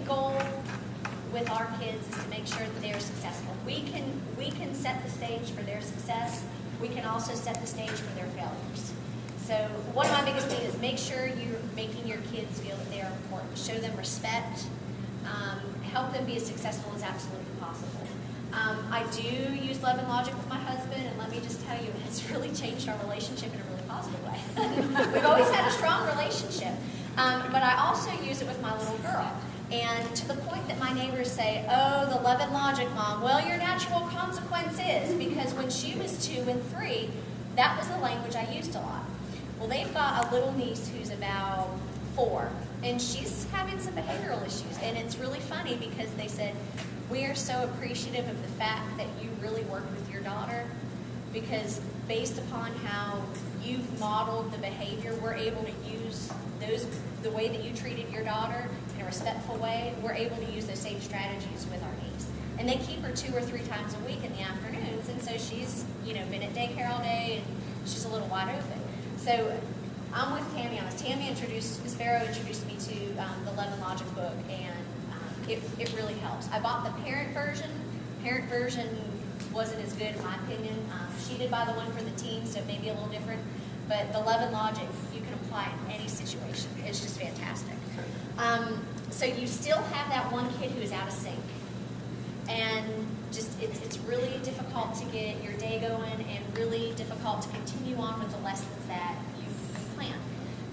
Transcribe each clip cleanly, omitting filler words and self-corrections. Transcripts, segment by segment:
big goal with our kids is to make sure that they're successful. We can set the stage for their success. We can also set the stage for their failures. So one of my biggest things is make sure you're making your kids feel that they are important. Show them respect. Help them be as successful as absolutely possible. I do use Love and Logic with my husband, and let me just tell you, it's really changed our relationship in a really positive way. We've always had a strong relationship. But I also use it with my little girl. And to the point that my neighbors say, oh, the Love and Logic mom, well, your natural consequence is, because when she was 2 and 3, that was the language I used a lot. Well, they've got a little niece who's about 4, and she's having some behavioral issues. And it's really funny because they said, we are so appreciative of the fact that you really worked with your daughter, because based upon how you've modeled the behavior, we're able to use the way that you treated your daughter in a respectful way, we're able to use those same strategies with our niece. And they keep her 2 or 3 times a week in the afternoons, and so she's, been at daycare all day, and she's a little wide open. So I'm with Tammy on this. Miss Barrow introduced me to the Love and Logic book, and it really helps. I bought the parent version. Parent version wasn't as good in my opinion. She did buy the one for the teens, so it may be a little different. But the Love and Logic, you can apply in any situation. It's just fantastic. So you still have that one kid who is out of sync. And just it's really difficult to get your day going and really difficult to continue on with the lessons that you've planned.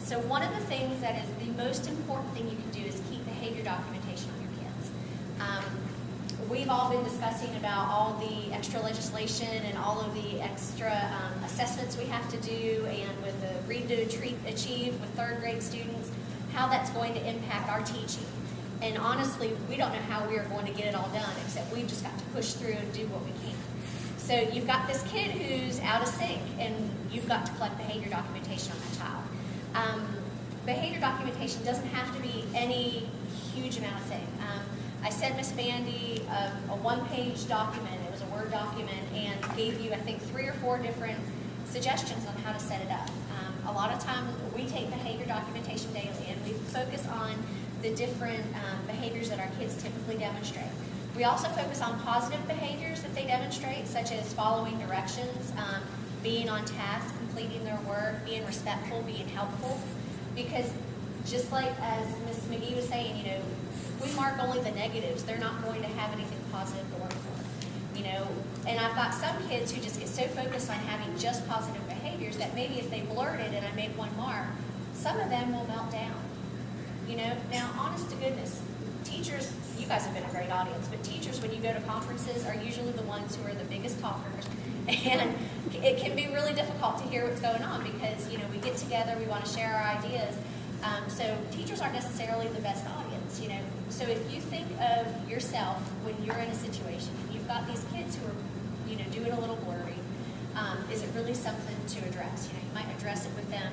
So one of the things that is the most important thing you can do is keep behavior documentation on your kids. We've all been discussing about all the extra legislation and all of the extra assessments we have to do, and with the Read to Achieve with 3rd grade students, how that's going to impact our teaching. And honestly, we don't know how we are going to get it all done, except we've just got to push through and do what we can. So you've got this kid who's out of sync, and you've got to collect behavior documentation on that child. Behavior documentation doesn't have to be any huge amount of thing. I sent Miss Vandy a 1-page document. It was a Word document, and gave you, I think, 3 or 4 different suggestions on how to set it up. A lot of times we take behavior documentation daily, and we focus on the different behaviors that our kids typically demonstrate. We also focus on positive behaviors that they demonstrate, such as following directions, being on task, completing their work, being respectful, being helpful. Because just like as Ms. McGee was saying, if we mark only the negatives, they're not going to have anything positive to work for. And I've got some kids who just get so focused on having just positive behaviors that maybe if they blurt it and I make 1 mark, some of them will melt down. Now, honest to goodness, teachers, you guys have been a great audience, but teachers, when you go to conferences, are usually the ones who are the biggest talkers. And it can be really difficult to hear what's going on because, we get together, we want to share our ideas. So teachers aren't necessarily the best audience, So if you think of yourself when you're in a situation, and you've got these kids who are, doing a little blurry, is it really something to address? You might address it with them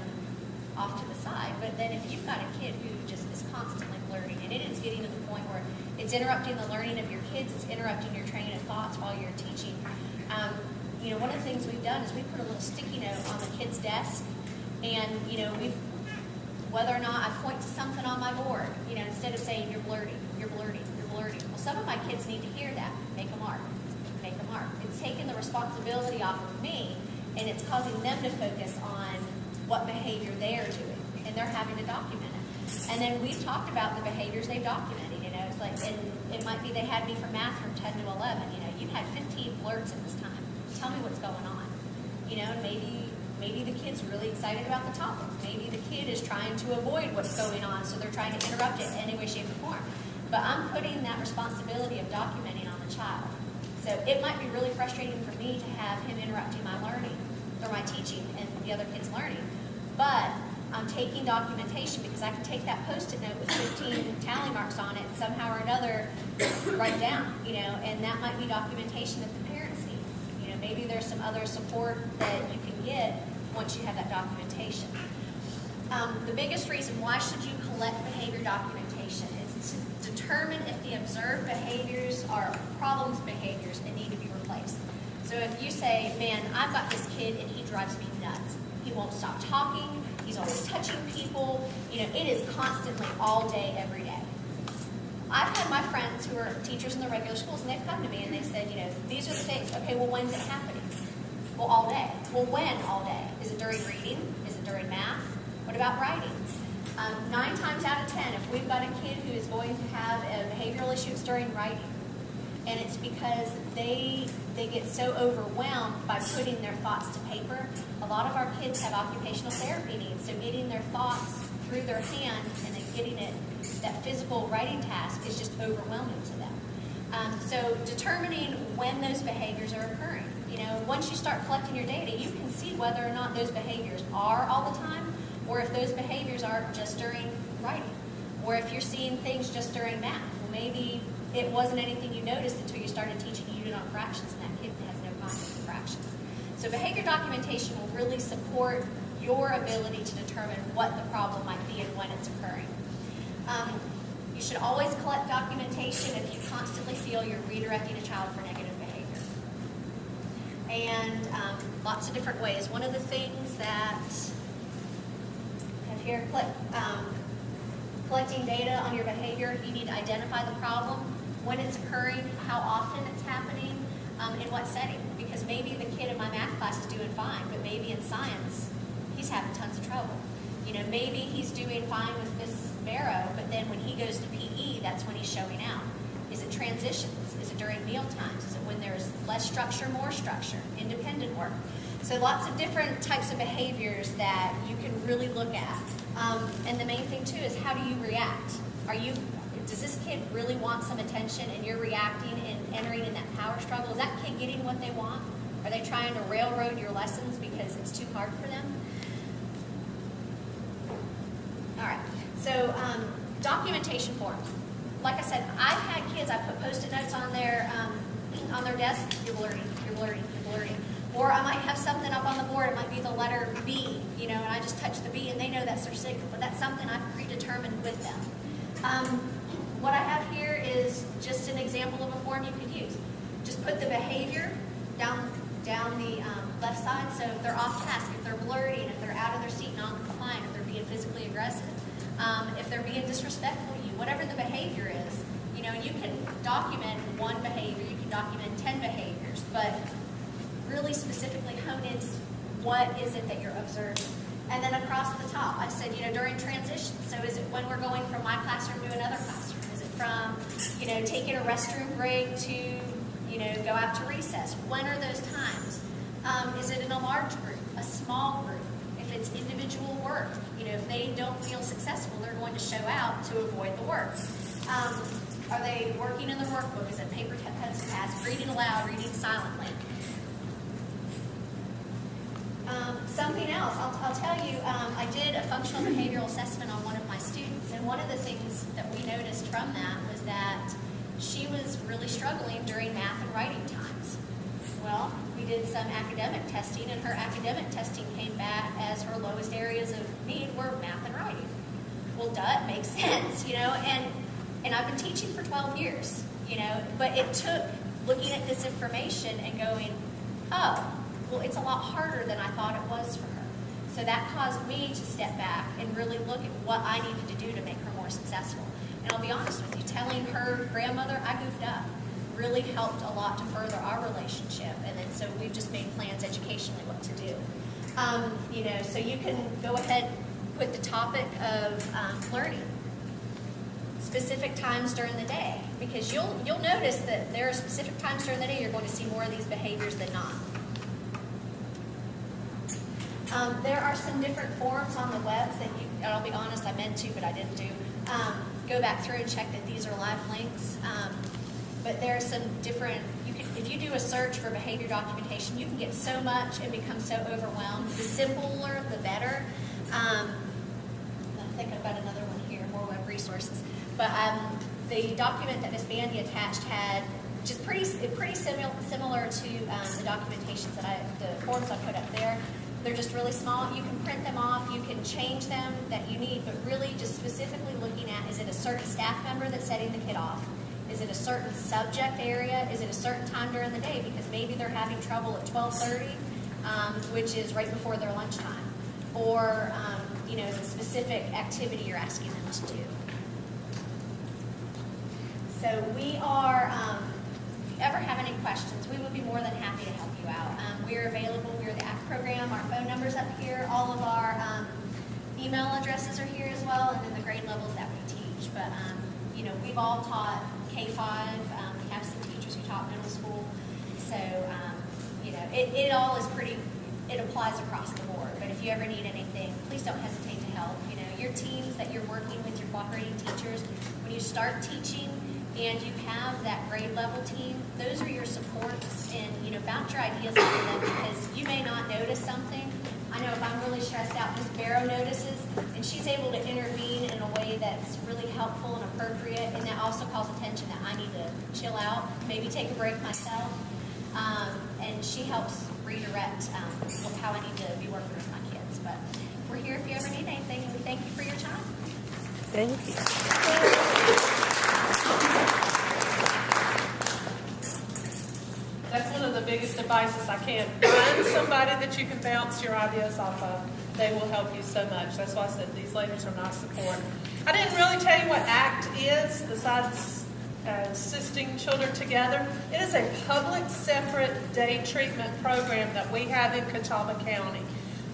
off to the side, but then if you've got a kid who just is constantly blurting, and it is getting to the point where it's interrupting the learning of your kids, it's interrupting your train of thoughts while you're teaching. One of the things we've done is we put a little sticky note on the kid's desk, and whether or not I point to something on my board, instead of saying you're blurting, you're blurting, you're blurting. Well, some of my kids need to hear that. Make a mark. Make a mark. It's taking the responsibility off of me, and it's causing them to focus on what behavior they are doing, and they're having to document it. And then we've talked about the behaviors they've documented. It's like, and it might be they had me for math from 10 to 11. You've had 15 blurts in this time. Tell me what's going on. And maybe the kid's really excited about the topic. Maybe the kid is trying to avoid what's going on, so they're trying to interrupt it in any way, shape, or form. But I'm putting that responsibility of documenting on the child. So it might be really frustrating for me to have him interrupting my learning or my teaching and the other kids' learning. But I'm taking documentation because I can take that Post-it note with 15 tally marks on it and somehow or another write down, and that might be documentation that the parents need. Maybe there's some other support that you can get once you have that documentation. The biggest reason why should you collect behavior documentation is to determine if the observed behaviors are problems behaviors and need to be replaced. So if you say, man, I've got this kid and he drives me nuts. He won't stop talking. He's always touching people. It is constantly all day, every day. I've had my friends who are teachers in the regular schools, and they've come to me and they said, these are the things. Okay, well, when's it happening? Well, all day. Well, when all day? Is it during reading? Is it during math? What about writing? 9 times out of 10, if we've got a kid who is going to have a behavioral issue, it's during writing. And it's because they get so overwhelmed by putting their thoughts to paper. A lot of our kids have occupational therapy needs, so getting their thoughts through their hand and then getting that physical writing task is just overwhelming to them. So determining when those behaviors are occurring. Once you start collecting your data, you can see whether or not those behaviors are all the time, or if those behaviors are just during writing, or if you're seeing things just during math. Well, maybe it wasn't anything you noticed until you started teaching a unit on fractions, and that kid has no concept of fractions. So behavior documentation will really support your ability to determine what the problem might be and when it's occurring. You should always collect documentation if you constantly feel you're redirecting a child for negative behavior. And lots of different ways. One of the things that I have here, collecting data on your behavior, you need to identify the problem, when it's occurring, how often it's happening, in what setting. Because maybe the kid in my math class is doing fine, but maybe in science, he's having tons of trouble. Maybe he's doing fine with Miss Barrow, but then when he goes to PE, that's when he's showing out. Is it transitions? Is it during meal times? Is it when there's less structure, more structure, independent work? So lots of different types of behaviors that you can really look at. And the main thing too is, how do you react? Does this kid really want some attention and you're reacting and entering in that power struggle? Is that kid getting what they want? Are they trying to railroad your lessons because it's too hard for them? All right, so documentation forms. Like I said, I've had kids, I put Post-it notes on their desk, you're blurting, you're blurting, you're blurting. Or I might have something up on the board, it might be the letter B, and I just touch the B and they know that's their signal, but that's something I've predetermined with them. What I have here is just an example of a form you could use. Just put the behavior down the left side, so if they're off task, if they're blurting, if they're out of their seat, non-compliant, if they're being physically aggressive, if they're being disrespectful to you, whatever the behavior is, you can document one behavior, you can document 10 behaviors, but really specifically hone in what is it that you're observing. And then across the top, I said, during transition, so is it when we're going from my classroom to another classroom? Is it from, taking a restroom break to, go out to recess? When are those times? Is it in a large group, a small group? If it's individual work, if they don't feel successful, they're going to show out to avoid the work. Are they working in the workbook? Is it paper, pencil, pads, reading aloud, reading silently? Something else, I'll tell you, I did a functional behavioral assessment on one of my students, and one of the things that we noticed from that was that she was really struggling during math and writing times. Well, we did some academic testing, and her academic testing came back as her lowest areas of need were math and writing. Well, duh, it makes sense, and I've been teaching for 12 years, but it took looking at this information and going, oh, well, it's a lot harder than I thought it was for her. So that caused me to step back and really look at what I needed to do to make her more successful. And I'll be honest with you, telling her grandmother I goofed up really helped a lot to further our relationship. And then so we've just made plans educationally what to do. So you can go ahead and put the topic of learning. Specific times during the day, because you'll notice that there are specific times during the day you're going to see more of these behaviors than not. There are some different forms on the web that and I'll be honest, I meant to, but I didn't do. Go back through and check that these are live links. But there are some different, if you do a search for behavior documentation, you can get so much and become so overwhelmed. The simpler, the better. I think I've got another one here, more web resources. But the document that Ms. Bandy attached had just pretty similar to the documentations the forms I put up there. They're just really small. You can print them off. You can change them that you need, but really just specifically looking at, is it a certain staff member that's setting the kid off? Is it a certain subject area? Is it a certain time during the day? Because maybe they're having trouble at 12:30, which is right before their lunchtime. Or, the specific activity you're asking them to do. So we are, if you ever have any questions, we would be more than happy to help you out. We're available. We're the ACT program. Our phone number's up here. All of our email addresses are here as well, and then the grade levels that we teach. But, you know, we've all taught K-5. We have some teachers who taught middle school. So, you know, it all is pretty, it applies across the board. But if you ever need anything, please don't hesitate to help. You know, your teams that you're working with, your cooperating teachers, when you start teaching and you have that grade level team, those are your supports, and, you know, bounce your ideas off of them, because you may not notice something. I know if I'm really stressed out, Ms. Barrow notices, and she's able to intervene in a way that's really helpful and appropriate, and that also calls attention that I need to chill out, maybe take a break myself, and she helps redirect how I need to be working with my kids. But we're here if you ever need anything, and we thank you for your time. Thank you. That's one of the biggest advices I can. Find somebody that you can bounce your ideas off of. They will help you so much. That's why I said these ladies are my support. I didn't really tell you what ACT is, besides assisting children together. It is a public, separate day treatment program that we have in Catawba County.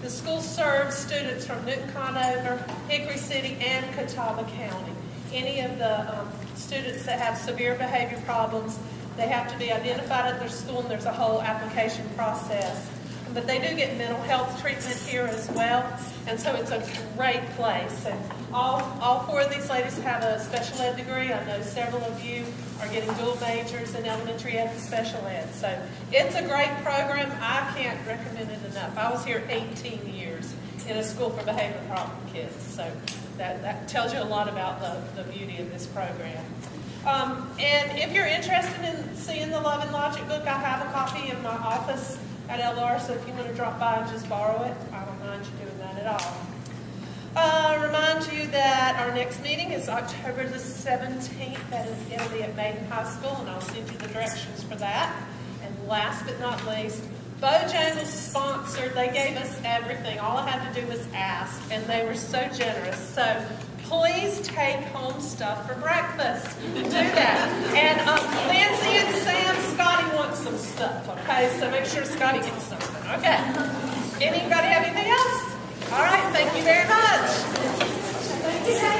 The school serves students from Newton Conover, Hickory City, and Catawba County. Any of the students that have severe behavior problems, they have to be identified at their school, and there's a whole application process. But they do get mental health treatment here as well, and so it's a great place. And all four of these ladies have a special ed degree. I know several of you are getting dual majors in elementary ed and special ed. So it's a great program. I can't recommend it enough. I was here 18 years in a school for behavior problem kids. So that tells you a lot about the beauty of this program. And if you're interested in seeing the Love and Logic book, I have a copy in my office at LR, so if you want to drop by and just borrow it, I don't mind you doing that at all. Remind you that our next meeting is October the 17th. It'll be at Maiden High School, and I'll send you the directions for that. And last but not least, Bojangles sponsored. They gave us everything. All I had to do was ask, and they were so generous. So please take home stuff for breakfast. Do that. And Lindsay and Sam, Scotty wants some stuff, okay? So make sure Scotty gets something, okay? Anybody have anything else? All right, thank you very much. Thank you.